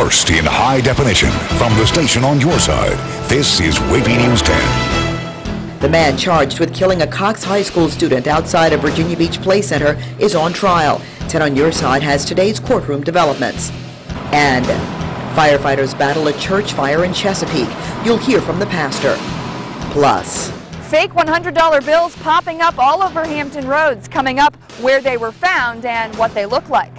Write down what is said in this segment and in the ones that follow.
First in high definition from the station on your side, this is WAVY News 10. The man charged with killing a Cox High School student outside of Virginia Beach Play Center is on trial. 10 on your side has today's courtroom developments. And firefighters battle a church fire in Chesapeake. You'll hear from the pastor. Plus, fake $100 bills popping up all over Hampton roads, coming up where they were found and what they look like.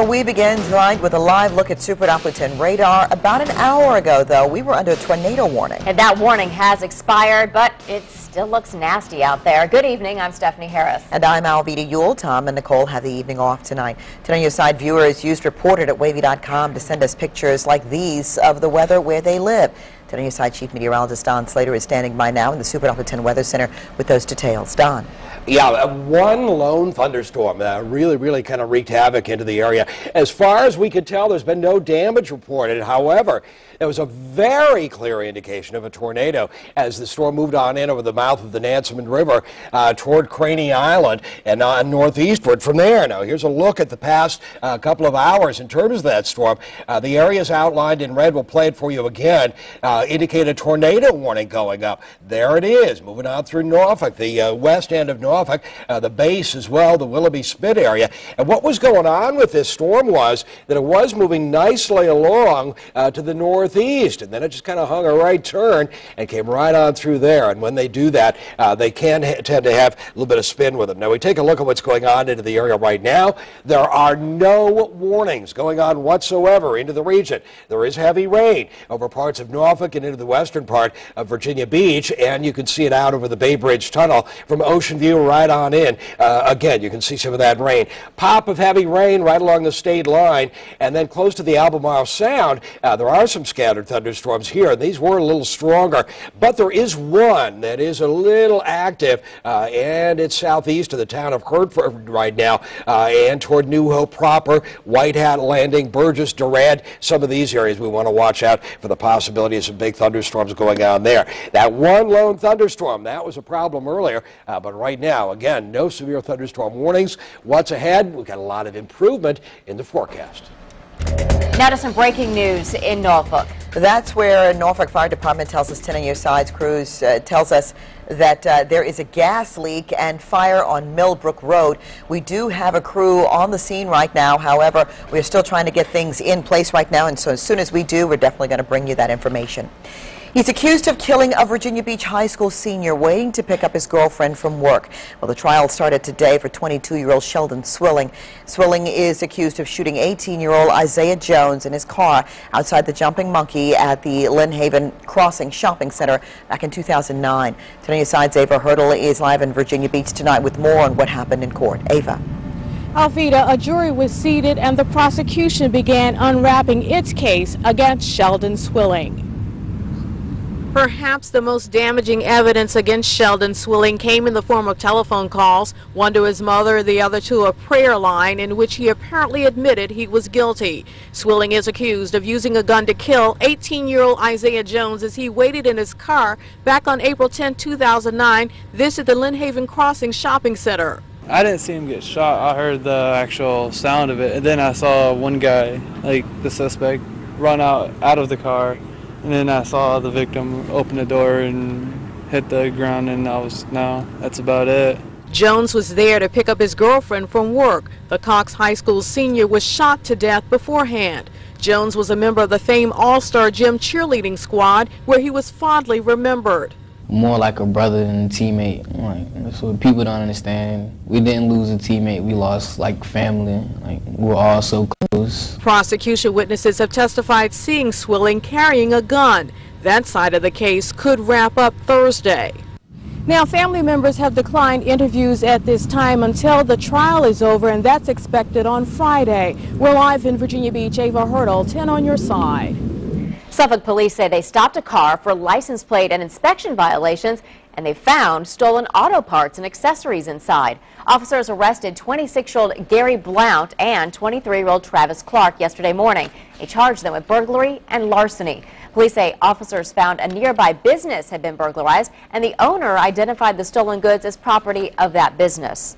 but we begin tonight with a live look at Super Doppler 10 radar. About an hour ago, though, we were under a tornado warning. And that warning has expired, but it still looks nasty out there. Good evening, I'm Stephanie Harris. And I'm Alvita Yule. Tom and Nicole have the evening off tonight. 10 on your side viewers used Reported at WAVY.com to send us pictures like these of the weather where they live. 10 on your side Chief Meteorologist Don Slater is standing by now in the Super Doppler 10 Weather Center with those details. Don. Yeah, one lone thunderstorm really kind of wreaked havoc into the area. As far as we could tell, there's been no damage reported. However, there was a very clear indication of a tornado as the storm moved on in over the mouth of the Nansemond River toward Craney Island and northeastward from there. Now, here's a look at the past couple of hours in terms of that storm. The areas outlined in red, we'll play it for you again, indicate a tornado warning going up. There it is, moving on through Norfolk, the west end of Norfolk, the base as well, the Willoughby Spit area. And what was going on with this storm was that it was moving nicely along to the northeast, and then it just kind of hung a right turn and came right on through there. And when they do that, they can tend to have a little bit of spin with them. Now, we take a look at what's going on into the area right now. There are no warnings going on whatsoever into the region. There is heavy rain over parts of Norfolk and into the western part of Virginia Beach, and you can see it out over the Bay Bridge Tunnel from Ocean View right on in. Again, you can see some of that rain. Pop of heavy rain right along the state line, and then close to the Albemarle Sound, there are some scattered thunderstorms here. These were a little stronger, but there is one that is a little active, and it's southeast of the town of Hertford right now, and toward New Hope proper, White Hat Landing, Burgess, Durant, some of these areas we want to watch out for the possibility of some big thunderstorms going on there. That one lone thunderstorm, that was a problem earlier, but right now, again, no severe thunderstorm warnings. What's ahead? We've got a lot of improvement in the forecast. Now to some breaking news in Norfolk. That's where Norfolk Fire Department tells us 10 on your sides crews tells us that there is a gas leak and fire on Millbrook Road. We do have a crew on the scene right now. However, we're still trying to get things in place right now, and so as soon as we do, we're definitely going to bring you that information. He's accused of killing a Virginia Beach High School senior waiting to pick up his girlfriend from work. Well, the trial started today for 22-year-old Sheldon Swilling. Swilling is accused of shooting 18-year-old Isaiah Jones in his car outside the Jumping Monkey at the Lynn Haven Crossing Shopping Center back in 2009. 10 on your side's Ava Hurdle is live in Virginia Beach tonight with more on what happened in court. Ava. Alvita, a jury was seated and the prosecution began unwrapping its case against Sheldon Swilling. Perhaps the most damaging evidence against Sheldon Swilling came in the form of telephone calls, one to his mother, the other to a prayer line in which he apparently admitted he was guilty. Swilling is accused of using a gun to kill 18-year-old Isaiah Jones as he waited in his car back on April 10, 2009, this at the Lynn Haven Crossing Shopping Center. I didn't see him get shot. I heard the actual sound of it, and then I saw one guy, like the suspect, run out of the car. And then I saw the victim open the door and hit the ground, and that's about it. Jones was there to pick up his girlfriend from work. The Cox High School senior was shot to death beforehand. Jones was a member of the famed All-Star Gym cheerleading squad, where he was fondly remembered. More like a brother than a teammate. That's what people don't understand. We didn't lose a teammate, we lost like family. We're all so close. Prosecution witnesses have testified seeing Swilling carrying a gun. That side of the case could wrap up Thursday. Now, family members have declined interviews at this time until the trial is over, and that's expected on Friday. We're live in Virginia Beach. Ava Hurdle, 10 on your side. Suffolk police say they stopped a car for license plate and inspection violations, and they found stolen auto parts and accessories inside. Officers arrested 26-year-old Gary Blount and 23-year-old Travis Clark yesterday morning. They charged them with burglary and larceny. Police say officers found a nearby business had been burglarized, and the owner identified the stolen goods as property of that business.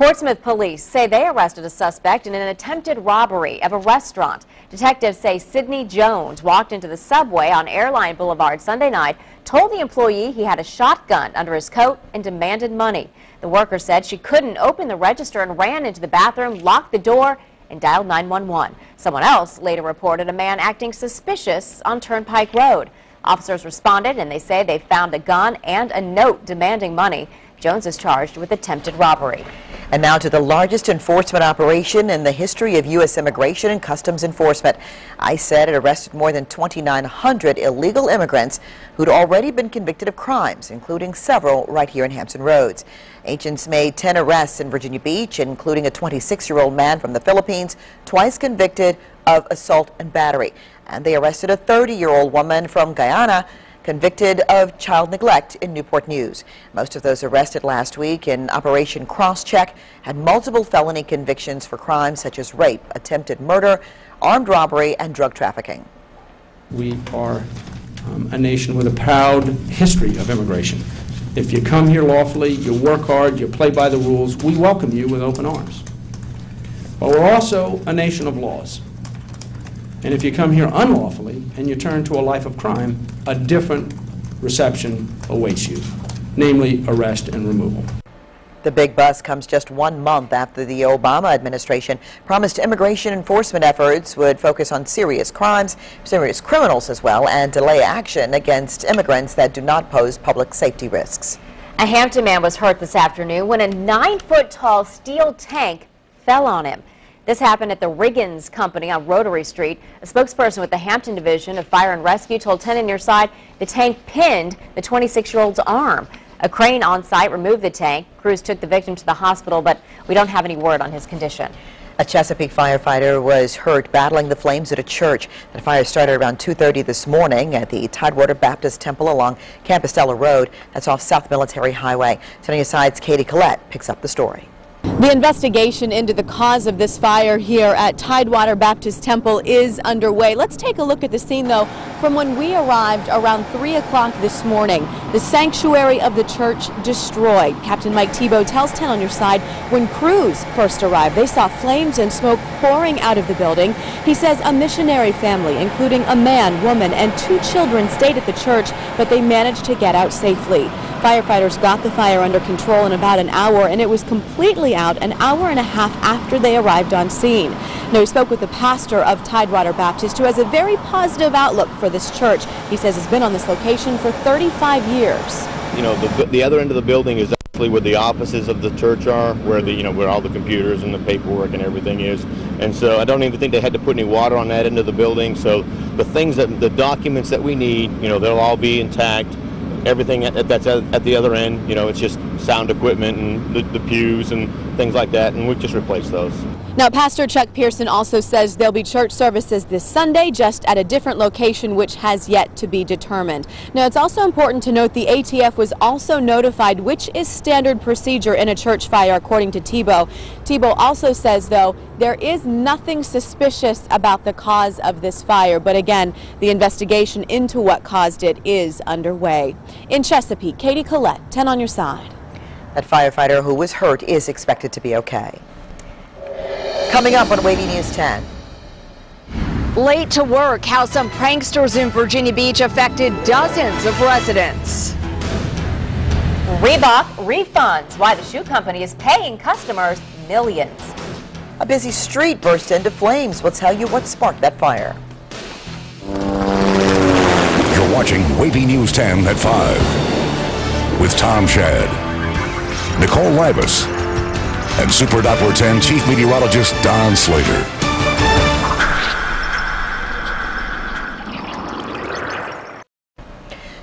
Portsmouth police say they arrested a suspect in an attempted robbery of a restaurant. Detectives say Sidney Jones walked into the subway on Airline Boulevard Sunday night, told the employee he had a shotgun under his coat, and demanded money. The worker said she couldn't open the register and ran into the bathroom, locked the door, and dialed 911. Someone else later reported a man acting suspicious on Turnpike Road. Officers responded, and they say they found a gun and a note demanding money. Jones is charged with attempted robbery. And now to the largest enforcement operation in the history of U.S. Immigration and Customs Enforcement. ICE said it arrested more than 2,900 illegal immigrants who'd already been convicted of crimes, including several right here in Hampton Roads. Agents made 10 arrests in Virginia Beach, including a 26-year-old man from the Philippines, twice convicted of assault and battery. And they arrested a 30-year-old woman from Guyana, convicted of child neglect in Newport News. Most of those arrested last week in Operation Crosscheck had multiple felony convictions for crimes such as rape, attempted murder, armed robbery, and drug trafficking. We are a nation with a proud history of immigration. If you come here lawfully, you work hard, you play by the rules, we welcome you with open arms. But we're also a nation of laws. And if you come here unlawfully and you turn to a life of crime, a different reception awaits you, namely arrest and removal. The big bust comes just 1 month after the Obama administration promised immigration enforcement efforts would focus on serious crimes, serious criminals as well, and delay action against immigrants that do not pose public safety risks. A Hampton man was hurt this afternoon when a 9-foot-tall steel tank fell on him. This happened at the Riggins Company on Rotary Street. A spokesperson with the Hampton Division of Fire and Rescue told 10 on Your Side the tank pinned the 26-year-old's arm. A crane on site removed the tank. Crews took the victim to the hospital, but we don't have any word on his condition. A Chesapeake firefighter was hurt battling the flames at a church. The fire started around 2:30 this morning at the Tidewater Baptist Temple along Campostella Road. That's off South Military Highway. 10 on Your Side's Katie Collette picks up the story. The investigation into the cause of this fire here at Tidewater Baptist Temple is underway. Let's take a look at the scene, though, from when we arrived around 3 o'clock this morning. The sanctuary of the church destroyed. Captain Mike Tebow tells 10 on Your Side when crews first arrived, they saw flames and smoke pouring out of the building. He says a missionary family, including a man, woman, and 2 children, stayed at the church, but they managed to get out safely. Firefighters got the fire under control in about an hour, and it was completely out an hour and a half after they arrived on scene. Now, we spoke with the pastor of Tidewater Baptist, who has a very positive outlook for this church. He says it's been on this location for 35 years. You know, the other end of the building is actually where the offices of the church are, where where all the computers and the paperwork and everything is. And so I don't even think they had to put any water on that end of the building. So the documents that we need, they'll all be intact. Everything that's at the other end, it's just sound equipment and the pews and things like that, and we've just replaced those. Now, Pastor Chuck Pearson also says there'll be church services this Sunday, just at a different location, which has yet to be determined. Now, it's also important to note the ATF was also notified, which is standard procedure in a church fire, according to Tebow. Tebow also says, though, there is nothing suspicious about the cause of this fire, but again, the investigation into what caused it is underway. In Chesapeake, Katie Collette, 10 on Your Side. That firefighter who was hurt is expected to be okay. Coming up on WAVY News 10. Late to work, how some pranksters in Virginia Beach affected dozens of residents. Reebok refunds why the shoe company is paying customers millions. A busy street burst into flames. We'll tell you what sparked that fire. You're watching WAVY News 10 at 5 with Tom Shad, Nicole Libus, and Super Doppler 10 Chief Meteorologist Don Slater.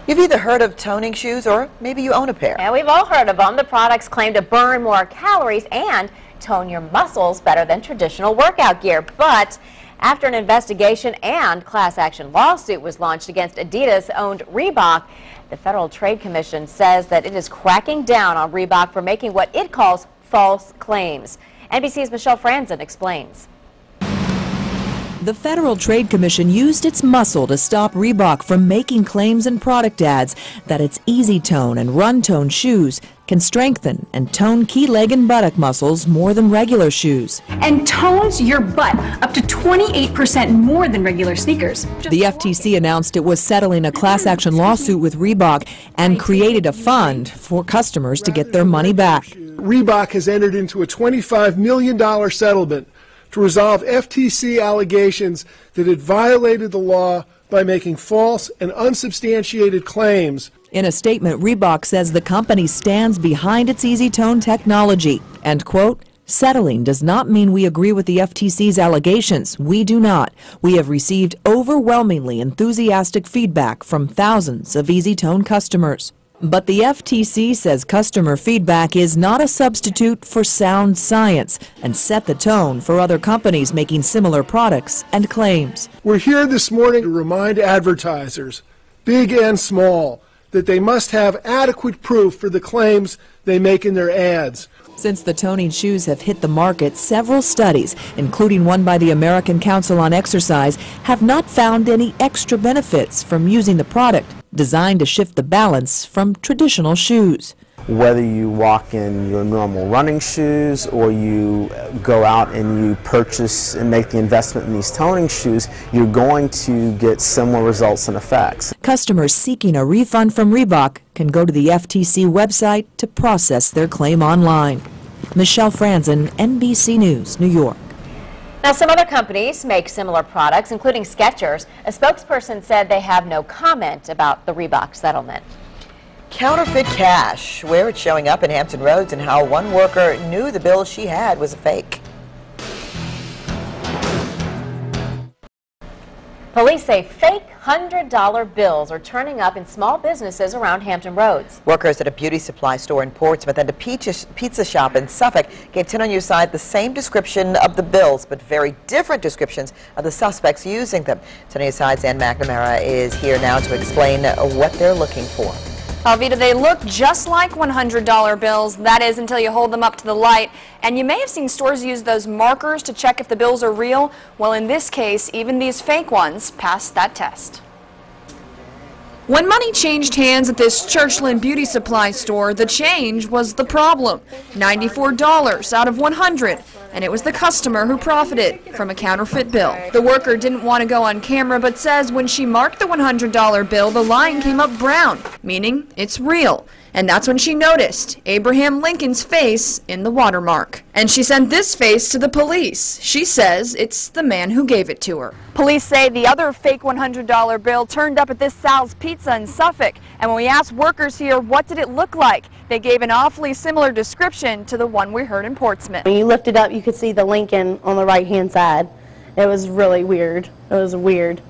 You've either heard of toning shoes or maybe you own a pair. And we've all heard of them. The products claim to burn more calories and tone your muscles better than traditional workout gear. But after an investigation and class action lawsuit was launched against Adidas-owned Reebok, the Federal Trade Commission says that it is cracking down on Reebok for making what it calls false claims. NBC's Michelle Franzen explains. The Federal Trade Commission used its muscle to stop Reebok from making claims in product ads that its Easy Tone and Run Tone shoes can strengthen and tone key leg and buttock muscles more than regular shoes. And tones your butt up to 28% more than regular sneakers. The FTC announced it was settling a class action lawsuit with Reebok and created a fund for customers to get their money back. Reebok has entered into a $25 million settlement to resolve FTC allegations that it violated the law by making false and unsubstantiated claims. In a statement, Reebok says the company stands behind its Easy Tone technology and, quote, settling does not mean we agree with the FTC's allegations. We do not. We have received overwhelmingly enthusiastic feedback from thousands of Easy Tone customers. But the FTC says customer feedback is not a substitute for sound science and set the tone for other companies making similar products and claims. We're here this morning to remind advertisers, big and small, that they must have adequate proof for the claims they make in their ads. Since the toning shoes have hit the market, several studies, including one by the American Council on Exercise, have not found any extra benefits from using the product, designed to shift the balance from traditional shoes. Whether you walk in your normal running shoes or you go out and you purchase and make the investment in these toning shoes, you're going to get similar results and effects. Customers seeking a refund from Reebok can go to the FTC website to process their claim online. Michelle Franzen, NBC News, New York. Now, some other companies make similar products, including Skechers. A spokesperson said they have no comment about the Reebok settlement. Counterfeit cash, where it's showing up in Hampton Roads and how one worker knew the bill she had was a fake. Police say fake $100 bills are turning up in small businesses around Hampton Roads. Workers at a beauty supply store in Portsmouth and a pizza shop in Suffolk gave 10 on Your Side the same description of the bills, but very different descriptions of the suspects using them. 10 on Your Side's Ann McNamara is here now to explain what they're looking for. Alvita, they look just like $100 bills, that is until you hold them up to the light. And you may have seen stores use those markers to check if the bills are real. Well, in this case, even these fake ones passed that test. When money changed hands at this Churchland beauty supply store, the change was the problem. $94 out of $100. And it was the customer who profited from a counterfeit bill. The worker didn't want to go on camera, but says when she marked the $100 bill, the line came up brown, meaning it's real. And that's when she noticed Abraham Lincoln's face in the watermark. And she sent this face to the police. She says it's the man who gave it to her. Police say the other fake $100 bill turned up at this Sal's Pizza in Suffolk. And when we asked workers here what did it look like, they gave an awfully similar description to the one we heard in Portsmouth. When you lift it up, you could see the Lincoln on the right-hand side. It was really weird. It was weird.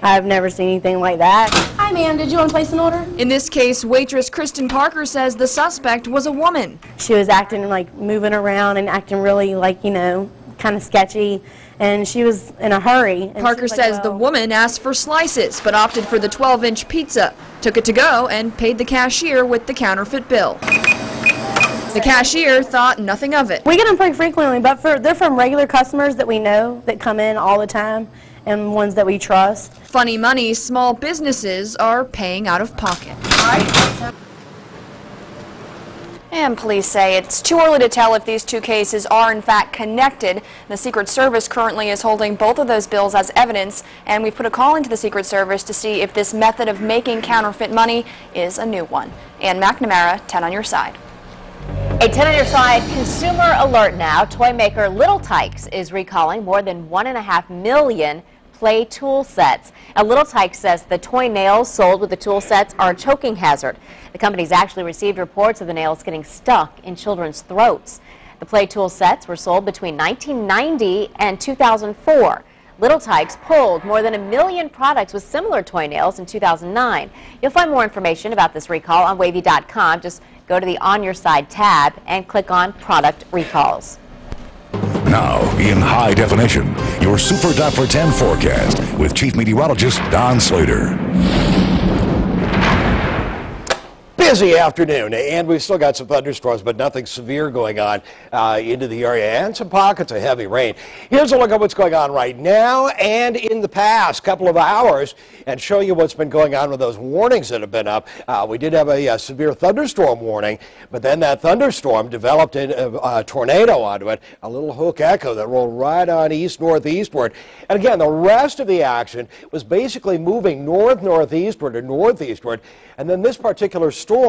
I've never seen anything like that. Hi, ma'am. Did you want to place an order? In this case, waitress Kristen Parker says the suspect was a woman. She was acting like moving around and acting really like, you know, kind of sketchy, and she was in a hurry. Parker says the woman asked for slices but opted for the 12-inch pizza, took it to go, and paid the cashier with the counterfeit bill. The cashier thought nothing of it. We get them pretty frequently, but they're from regular customers that we know that come in all the time and ones that we trust. Funny money, small businesses are paying out of pocket. And police say it's too early to tell if these two cases are in fact connected. The Secret Service currently is holding both of those bills as evidence, and we've put a call into the Secret Service to see if this method of making counterfeit money is a new one. Ann McNamara, 10 on Your Side. A 10 on Your Side consumer alert now. Toy maker Little Tikes is recalling more than 1.5 million play tool sets. Now, Little Tikes says the toy nails sold with the tool sets are a choking hazard. The company's actually received reports of the nails getting stuck in children's throats. The play tool sets were sold between 1990 and 2004. Little Tikes pulled more than 1 million products with similar toy nails in 2009. You'll find more information about this recall on WAVY.com. Just go to the On Your Side tab and click on Product Recalls. Now, in high definition, your Super Doppler 10 forecast with Chief Meteorologist Don Slater. busy afternoon, and we've still got some thunderstorms, but nothing severe going on into the area, and some pockets of heavy rain. Here's a look at what's going on right now and in the past couple of hours, and show you what's been going on with those warnings that have been up. We did have a severe thunderstorm warning, but then that thunderstorm developed a tornado onto it, a little hook echo that rolled right on east-northeastward. And again, the rest of the action was basically moving north-northeastward or northeastward, and then this particular storm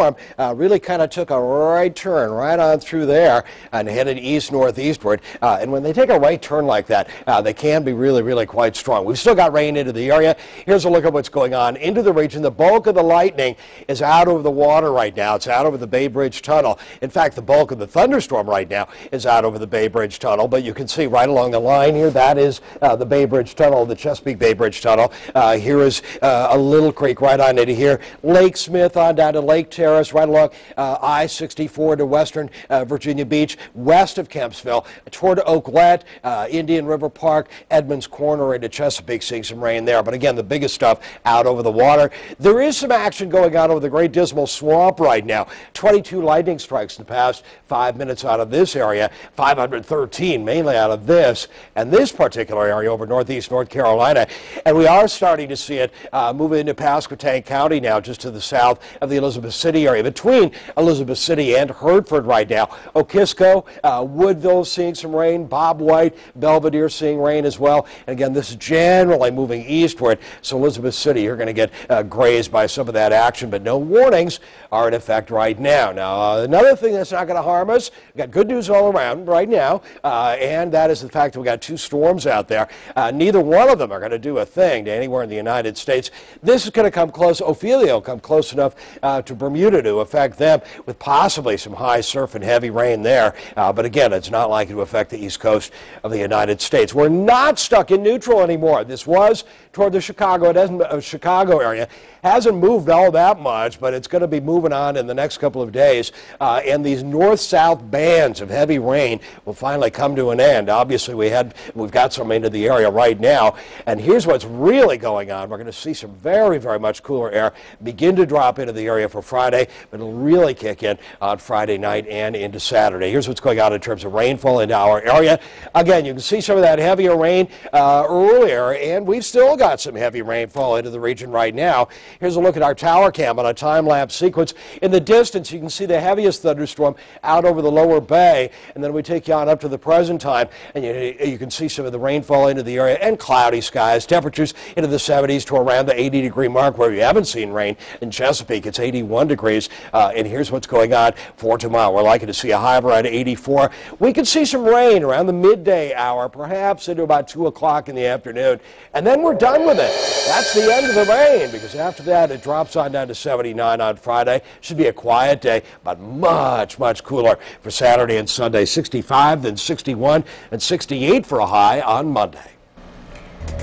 really kind of took a right turn right on through there and headed east-northeastward. And when they take a right turn like that, they can be really quite strong. We've still got rain into the area. Here's a look at what's going on into the region. The bulk of the lightning is out over the water right now. It's out over the Bay Bridge Tunnel. In fact, the bulk of the thunderstorm right now is out over the Bay Bridge Tunnel. But you can see right along the line here, that is the Bay Bridge Tunnel, the Chesapeake Bay Bridge Tunnel. Here is a little creek right on into here. Lake Smith on down to Lake Terrace, right along I-64 to western Virginia Beach, west of Kempsville, toward Oaklet, Indian River Park, Edmonds Corner into Chesapeake, seeing some rain there. But again, the biggest stuff out over the water. There is some action going on over the Great Dismal Swamp right now. 22 lightning strikes in the past 5 minutes out of this area, 513 mainly out of this, and this particular area over northeast North Carolina. And we are starting to see it move into Pasquotank County now, just to the south of the Elizabeth City area, between Elizabeth City and Hertford right now. Okisko, Woodville seeing some rain, Bob White, Belvedere seeing rain as well. And again, this is generally moving eastward, so Elizabeth City, you're going to get grazed by some of that action, but no warnings are in effect right now. Now, another thing that's not going to harm us, we've got good news all around right now, and that is the fact that we've got two storms out there. Neither one of them are going to do a thing to anywhere in the United States. This is going to come close. Ophelia will come close enough to Bermuda to affect them, with possibly some high surf and heavy rain there. But again, it's not likely to affect the east coast of the United States. We're not stuck in neutral anymore. This was toward the Chicago area. Hasn't moved all that much, but it's going to be moving on in the next couple of days. And these north-south bands of heavy rain will finally come to an end. Obviously, we've got some into the area right now. And here's what's really going on. We're going to see some very much cooler air begin to drop into the area for Friday, but it'll really kick in on Friday night and into Saturday. Here's what's going on in terms of rainfall into our area. Again, you can see some of that heavier rain earlier, and we've still got some heavy rainfall into the region right now. Here's a look at our tower cam on a time-lapse sequence. In the distance, you can see the heaviest thunderstorm out over the lower bay, and then we take you on up to the present time, and you can see some of the rainfall into the area, and cloudy skies. Temperatures into the 70s to around the 80-degree mark, where we haven't seen rain. In Chesapeake, it's 81 degrees, and here's what's going on for tomorrow. We're likely to see a high of around 84. We could see some rain around the midday hour, perhaps into about 2 o'clock in the afternoon, and then we're done with it. That's the end of the rain, because after that, it drops on down to 79 on Friday. Should be a quiet day, but much cooler for Saturday and Sunday. 65, then 61, and 68 for a high on Monday.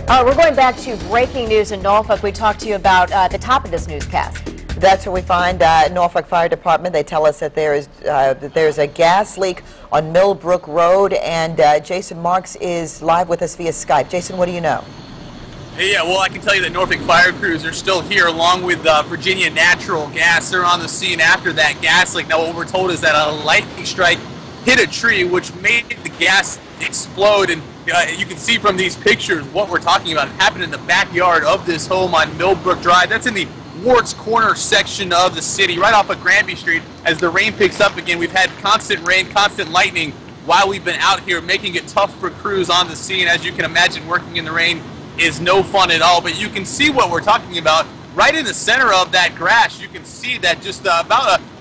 All right, we're going back to breaking news in Norfolk. We talked to you about the top of this newscast. That's where we find Norfolk Fire Department. They tell us that there's a gas leak on Millbrook Road, and Jason Marks is live with us via Skype. Jason, what do you know? Yeah, well, I can tell you that Norfolk fire crews are still here, along with Virginia Natural Gas. They're on the scene after that gas leak. Now, what we're told is that a lightning strike hit a tree, which made the gas explode. And you can see from these pictures what we're talking about. It happened in the backyard of this home on Millbrook Drive. That's in the Warts Corner section of the city, right off of Granby Street. As the rain picks up again, we've had constant rain, constant lightning while we've been out here, making it tough for crews on the scene. As you can imagine, working in the rain is no fun at all, but you can see what we're talking about. Right in the center of that grass, you can see that just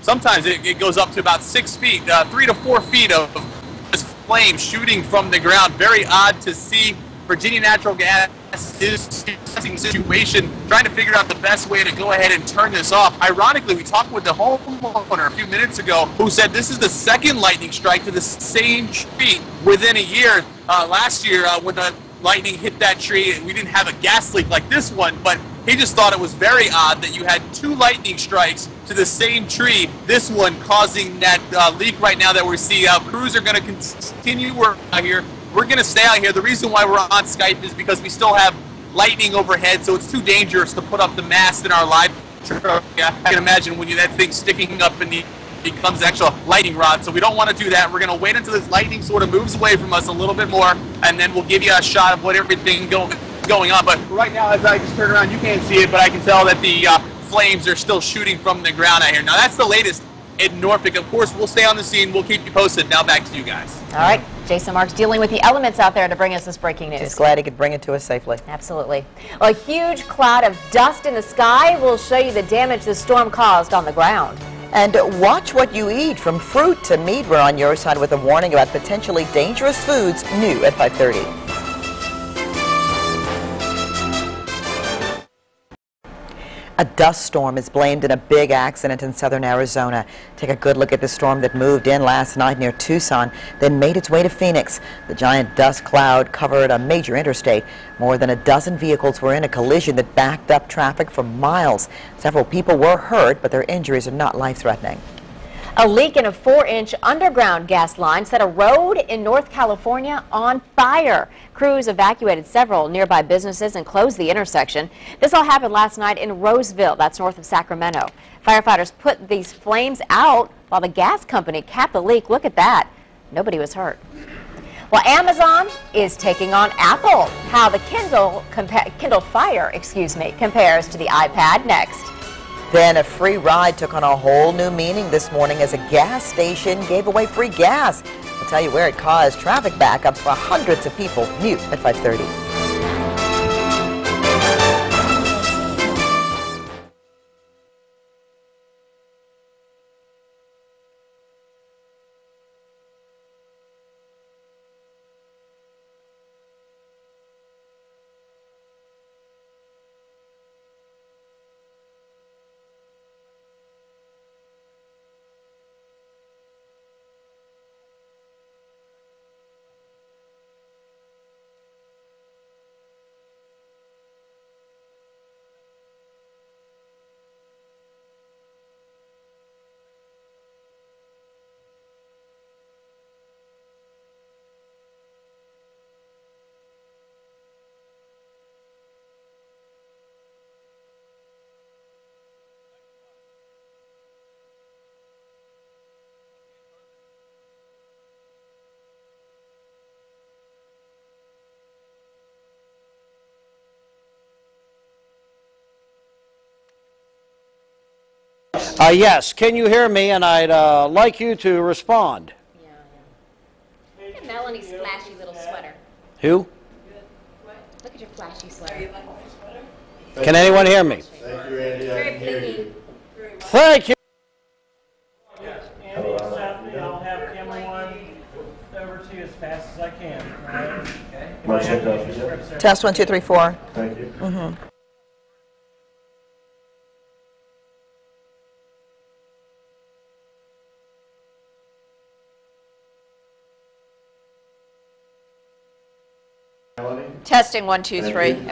sometimes it goes up to about 6 feet, 3 to 4 feet of this flame shooting from the ground. Very odd to see. Virginia Natural Gas is assessing the situation, trying to figure out the best way to go ahead and turn this off. Ironically, we talked with the homeowner a few minutes ago who said this is the second lightning strike to the same tree within a year. Last year, when the lightning hit that tree, we didn't have a gas leak like this one, but he just thought it was very odd that you had 2 lightning strikes to the same tree, this one causing that leak right now that we're seeing. Crews are going to continue work out here. We're going to stay out here. The reason why we're on Skype is because we still have lightning overhead, so it's too dangerous to put up the mast in our live I can imagine when that thing's sticking up and it becomes actual lightning rod. So we don't want to do that. We're going to wait until this lightning sort of moves away from us a little bit more, and then we'll give you a shot of what everything going on. But right now, as I just turn around, you can't see it, but I can tell that the flames are still shooting from the ground out here. Now that's the latest in Norfolk. Of course, we'll stay on the scene. We'll keep you posted. Now back to you guys. All right, Jason Marks dealing with the elements out there to bring us this breaking news. Just glad he could bring it to us safely. Absolutely. Well, a huge cloud of dust in the sky will show you the damage the storm caused on the ground. And watch what you eat, from fruit to meat. We're on your side with a warning about potentially dangerous foods, new at 5:30. A dust storm is blamed in a big accident in southern Arizona. Take a good look at the storm that moved in last night near Tucson, then made its way to Phoenix. The giant dust cloud covered a major interstate. More than a dozen vehicles were in a collision that backed up traffic for miles. Several people were hurt, but their injuries are not life-threatening. A leak in a 4-inch underground gas line set a road in North California on fire. Crews evacuated several nearby businesses and closed the intersection. This all happened last night in Roseville, that's north of Sacramento. Firefighters put these flames out while the gas company capped the leak. Look at that. Nobody was hurt. Well, Amazon is taking on Apple. How the Kindle Fire, compares to the iPad next. Then a free ride took on a whole new meaning this morning as a gas station gave away free gas. We'll tell you where it caused traffic backup for hundreds of people. New at 5:30. Yes, can you hear me? And I'd like you to respond. Look at Melanie's flashy little sweater. Who? Look at your flashy sweater. Can anyone hear me? Thank you, Andy. Very blingy. Thank you. Yes, Andy, Stephanie, I'll have everyone over to you as fast as I can. Right? Okay. Test 1, 2, 3, 4. Thank you. Mm-hmm. Testing 1, 2, 3.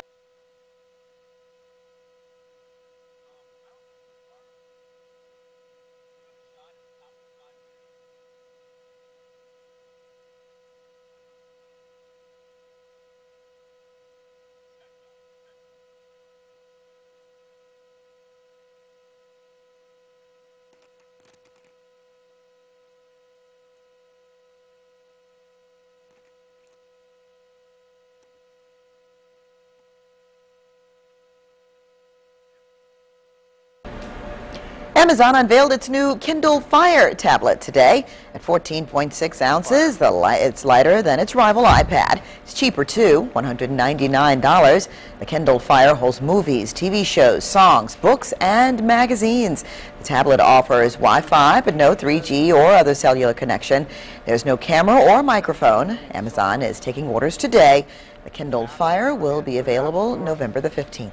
Amazon unveiled its new Kindle Fire tablet today. At 14.6 ounces, it's lighter than its rival iPad. It's cheaper too, $199. The Kindle Fire holds movies, TV shows, songs, books, and magazines. The tablet offers Wi-Fi, but no 3G or other cellular connection. There's no camera or microphone. Amazon is taking orders today. The Kindle Fire will be available November the 15th.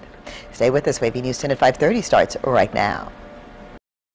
Stay with us. WAVY News 10 at 5:30 starts right now.